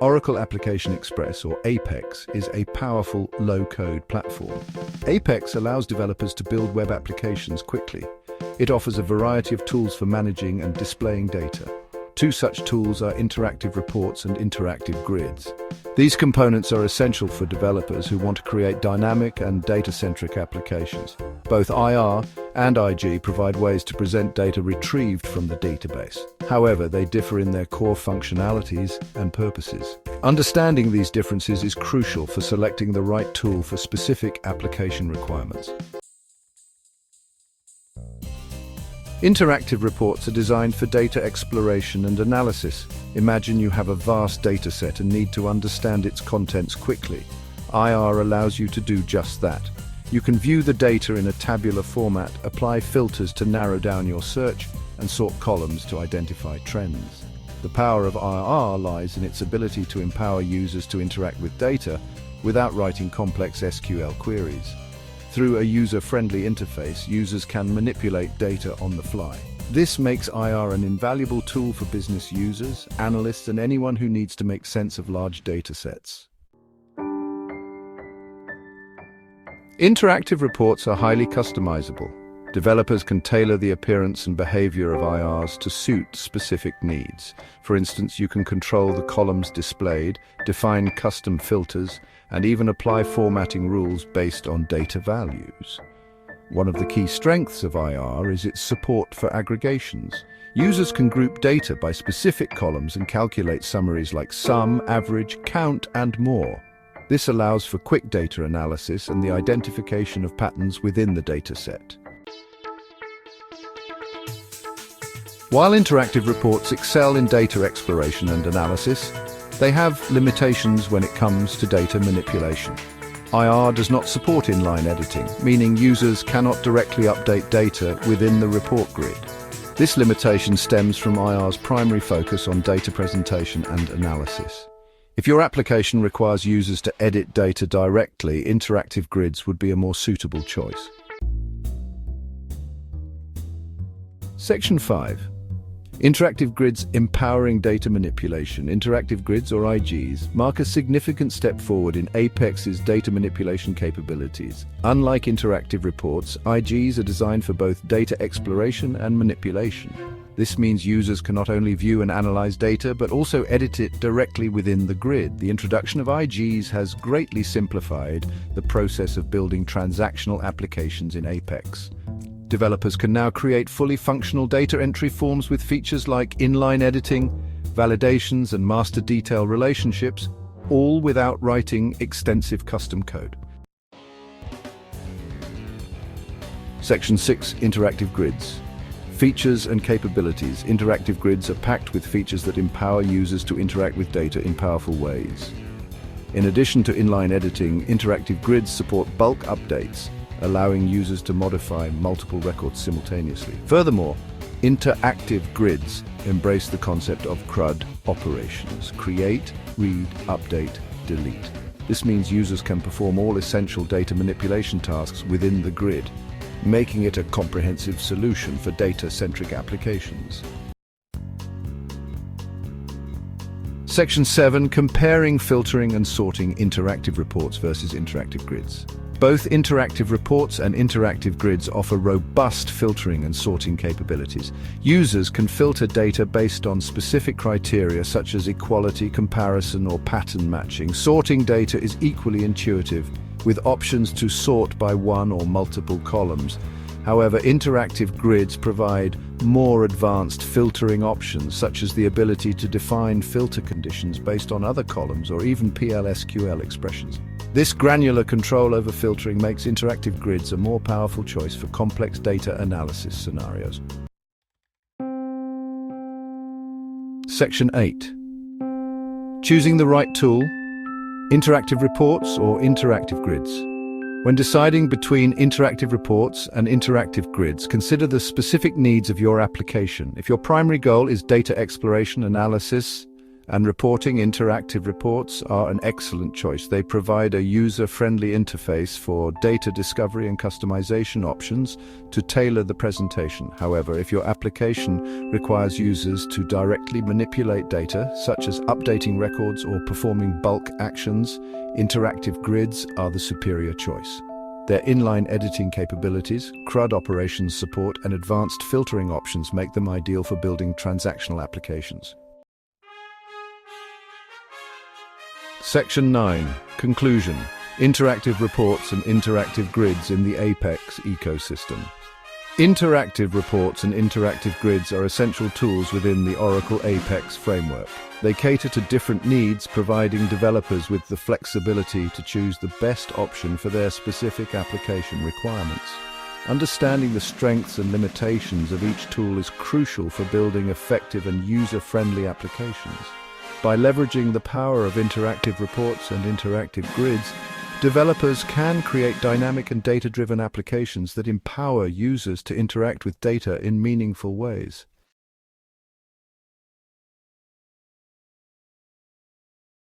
Oracle Application Express, or Apex, is a powerful low-code platform. Apex allows developers to build web applications quickly. It offers a variety of tools for managing and displaying data. Two such tools are interactive reports and interactive grids. These components are essential for developers who want to create dynamic and data-centric applications. Both IR and IG provide ways to present data retrieved from the database. However, they differ in their core functionalities and purposes. Understanding these differences is crucial for selecting the right tool for specific application requirements. Interactive reports are designed for data exploration and analysis. Imagine you have a vast data set and need to understand its contents quickly. IR allows you to do just that. You can view the data in a tabular format, apply filters to narrow down your search, and sort columns to identify trends. The power of IR lies in its ability to empower users to interact with data without writing complex SQL queries. Through a user-friendly interface, users can manipulate data on the fly. This makes IR an invaluable tool for business users, analysts, and anyone who needs to make sense of large data sets. Interactive reports are highly customizable. Developers can tailor the appearance and behavior of IRs to suit specific needs. For instance, you can control the columns displayed, define custom filters, and even apply formatting rules based on data values. One of the key strengths of IR is its support for aggregations. Users can group data by specific columns and calculate summaries like sum, average, count, and more. This allows for quick data analysis and the identification of patterns within the dataset. While interactive reports excel in data exploration and analysis, they have limitations when it comes to data manipulation. IR does not support inline editing, meaning users cannot directly update data within the report grid. This limitation stems from IR's primary focus on data presentation and analysis. If your application requires users to edit data directly, interactive grids would be a more suitable choice. Section 5. Interactive grids empowering data manipulation. Interactive grids, or IGs, mark a significant step forward in Apex's data manipulation capabilities. Unlike interactive reports, IGs are designed for both data exploration and manipulation. This means users can not only view and analyze data, but also edit it directly within the grid. The introduction of IGs has greatly simplified the process of building transactional applications in Apex. Developers can now create fully functional data entry forms with features like inline editing, validations, and master detail relationships, all without writing extensive custom code. Section 6. Interactive grids. Features and capabilities. Interactive grids are packed with features that empower users to interact with data in powerful ways. In addition to inline editing, interactive grids support bulk updates, allowing users to modify multiple records simultaneously. Furthermore, interactive grids embrace the concept of CRUD operations: create, read, update, delete. This means users can perform all essential data manipulation tasks within the grid, making it a comprehensive solution for data-centric applications. Section 7. Comparing, filtering, and sorting interactive reports versus interactive grids. Both interactive reports and interactive grids offer robust filtering and sorting capabilities. Users can filter data based on specific criteria such as equality, comparison, or pattern matching. Sorting data is equally intuitive, with options to sort by one or multiple columns. However, interactive grids provide more advanced filtering options, such as the ability to define filter conditions based on other columns or even PL/SQL expressions. This granular control over filtering makes interactive grids a more powerful choice for complex data analysis scenarios. Section 8. Choosing the right tool. Interactive reports or interactive grids. When deciding between interactive reports and interactive grids, consider the specific needs of your application. If your primary goal is data exploration, analysis, And reporting interactive reports are an excellent choice. They provide a user-friendly interface for data discovery and customization options to tailor the presentation. However, if your application requires users to directly manipulate data, such as updating records or performing bulk actions, interactive grids are the superior choice. Their inline editing capabilities, CRUD operations support, and advanced filtering options make them ideal for building transactional applications. Section 9. Conclusion. Interactive reports and interactive grids in the Apex ecosystem. Interactive reports and interactive grids are essential tools within the Oracle Apex framework. They cater to different needs, providing developers with the flexibility to choose the best option for their specific application requirements. Understanding the strengths and limitations of each tool is crucial for building effective and user-friendly applications. By leveraging the power of interactive reports and interactive grids, developers can create dynamic and data-driven applications that empower users to interact with data in meaningful ways.